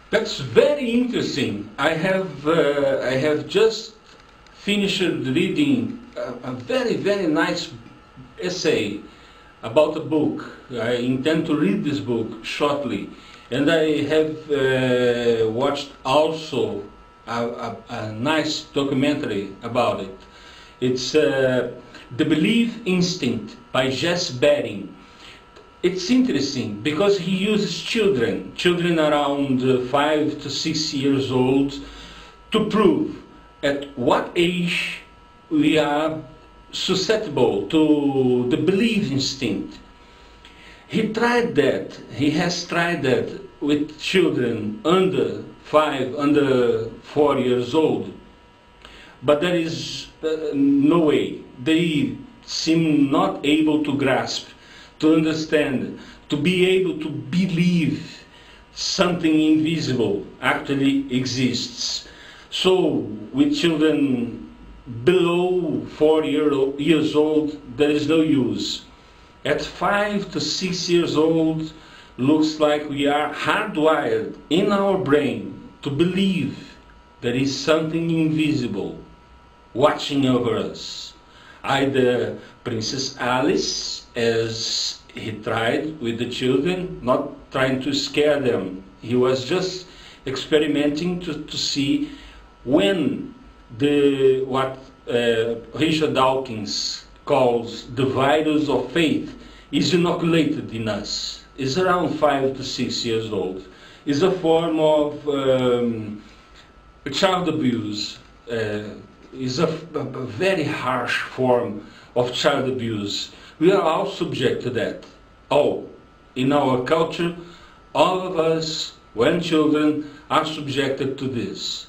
That's very interesting. I have just finished reading a very nice essay about a book. I intend to read this book shortly, and I have watched also a nice documentary about it. It's The Belief Instinct by Jesse Bering. It's interesting because he uses children around 5 to 6 years old, to prove at what age we are susceptible to the belief instinct. He has tried that with children under 5, under 4 years old, but there is no way. They seem not able to grasp, to understand, to be able to believe something invisible actually exists. So with children below 4 years old, there is no use. At 5 to 6 years old, looks like we are hardwired in our brain to believe there is something invisible watching over us. Either Princess Alice, as he tried with the children, not trying to scare them. He was just experimenting to see when what Richard Dawkins calls the virus of faith is inoculated in us. Is around 5 to 6 years old. Is a form of child abuse. Is a very harsh form of child abuse. We are all subject to that. All. In our culture, all of us, when children, are subjected to this.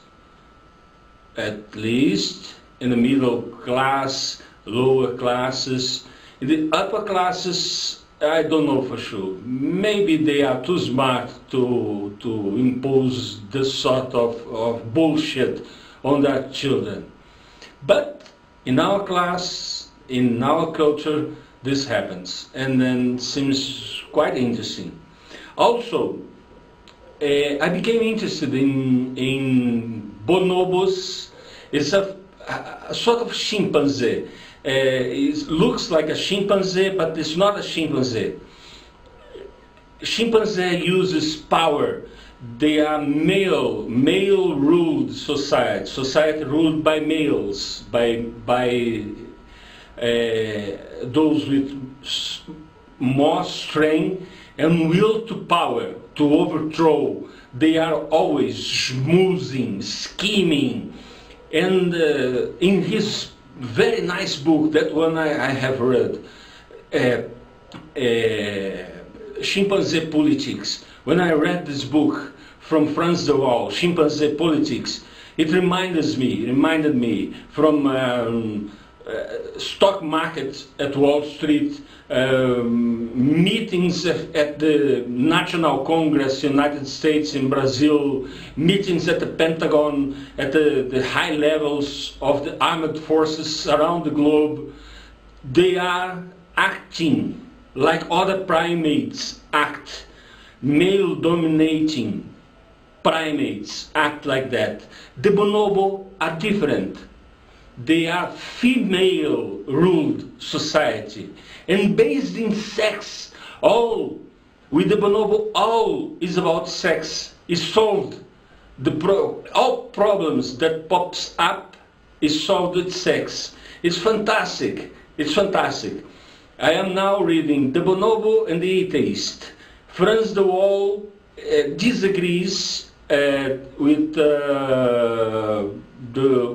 At least in the middle class, lower classes. In the upper classes, I don't know for sure. Maybe they are too smart to impose this sort of bullshit on their children. But in our class, in our culture, this happens, and then seems quite interesting. Also, I became interested in bonobos. It's a sort of chimpanzee. It looks like a chimpanzee, but it's not a chimpanzee. Chimpanzee uses power. They are male-ruled society ruled by males, by those with more strength and will to power, to overthrow. They are always schmoozing, scheming. And in his very nice book, that one I have read, Chimpanzee Politics. When I read this book from Frans de Waal, Chimpanzee Politics, it reminded me from stock market at Wall Street, meetings at the National Congress, United States, in Brazil, meetings at the Pentagon, at the high levels of the armed forces around the globe. They are acting like other primates act. Male-dominating primates act like that. The bonobo are different. They are female-ruled society, and based in sex. All with the bonobo, all is about sex. Is solved. All problems that pops up is solved with sex. It's fantastic. It's fantastic. I am now reading The Bonobo and the Atheist. Frans de Waal disagrees with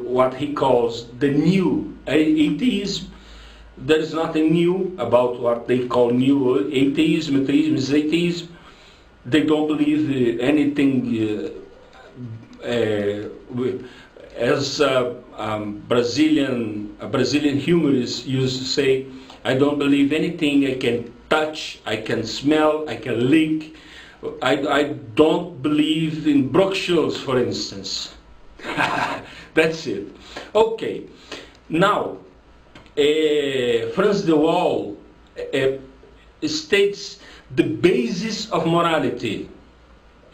what he calls the new atheism. There is nothing new about what they call new atheism. Atheism is atheism. They don't believe anything. As a Brazilian humorist used to say, I don't believe anything I can touch, I can smell, I can lick. I don't believe in brochures, for instance. That's it. Okay. Now, Frans de Waal states the basis of morality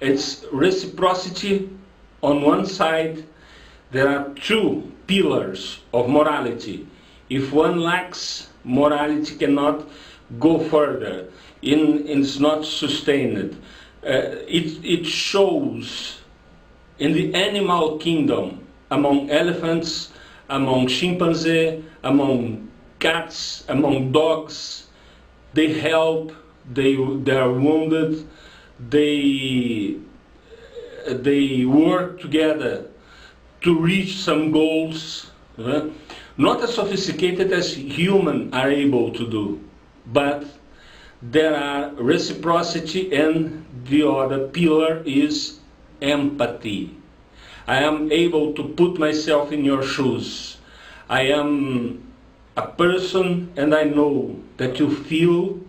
It's reciprocity on one side. There are two pillars of morality. If one lacks, morality cannot go further. It's not sustained. It shows in the animal kingdom, among elephants, among chimpanzee, among cats, among dogs. They help, they are wounded, they work together to reach some goals, not as sophisticated as humans are able to do, but there are reciprocity, and the other pillar is empathy. I am able to put myself in your shoes. I am a person and I know that you feel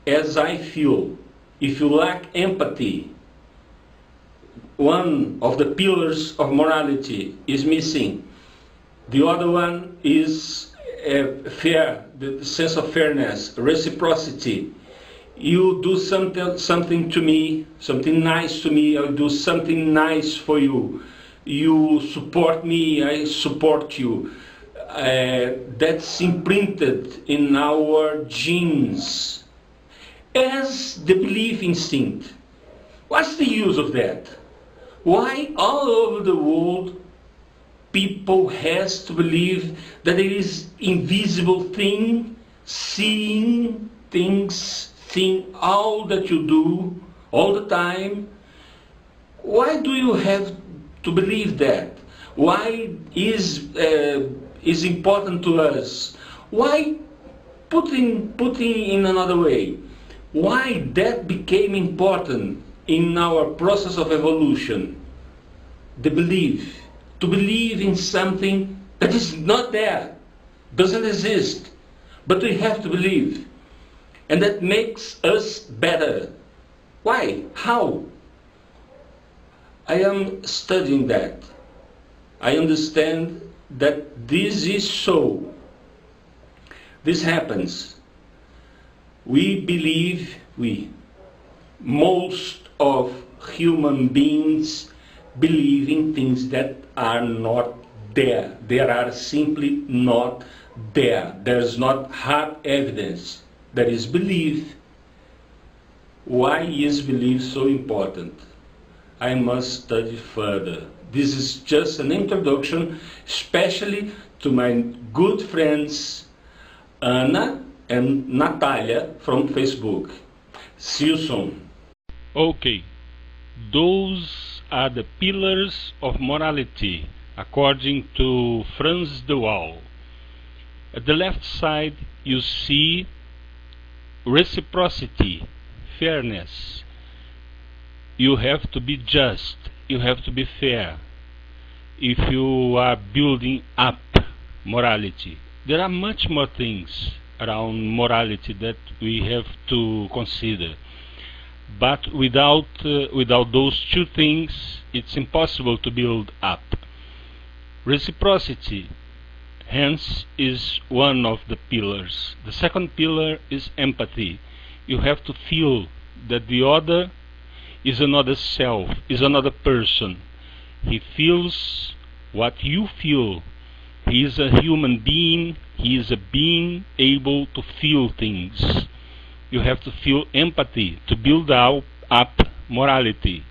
as I feel. If you lack empathy, one of the pillars of morality is missing. The other one is fair, the sense of fairness, reciprocity. You do something to me, something nice to me, I'll do something nice for you. You support me, I support you. That's imprinted in our genes as the belief instinct. What's the use of that? Why all over the world people has to believe that there is invisible thing, seeing things, seeing all that you do all the time? Why do you have to believe that? Why is important to us? Why putting in another way? Why that became important in our process of evolution? The belief. To believe in something that is not there, doesn't exist, but we have to believe. And that makes us better. Why? How? I am studying that. I understand that this is so. This happens. We believe, most of human beings believe in things that are not there. They are simply not there. There's not hard evidence. There is belief. Why is belief so important? I must study further. This is just an introduction, especially to my good friends Anna and Natalia from Facebook. See you soon. Okay, those are the pillars of morality according to Frans de Waal. At the left side you see reciprocity, fairness. You have to be just, you have to be fair if you are building up morality. There are much more things around morality that we have to consider. But without those two things, it's impossible to build up. Reciprocity, hence, is one of the pillars. The second pillar is empathy. You have to feel that the other is another self, is another person. He feels what you feel. He is a human being. He is a being able to feel things. You have to feel empathy to build up morality.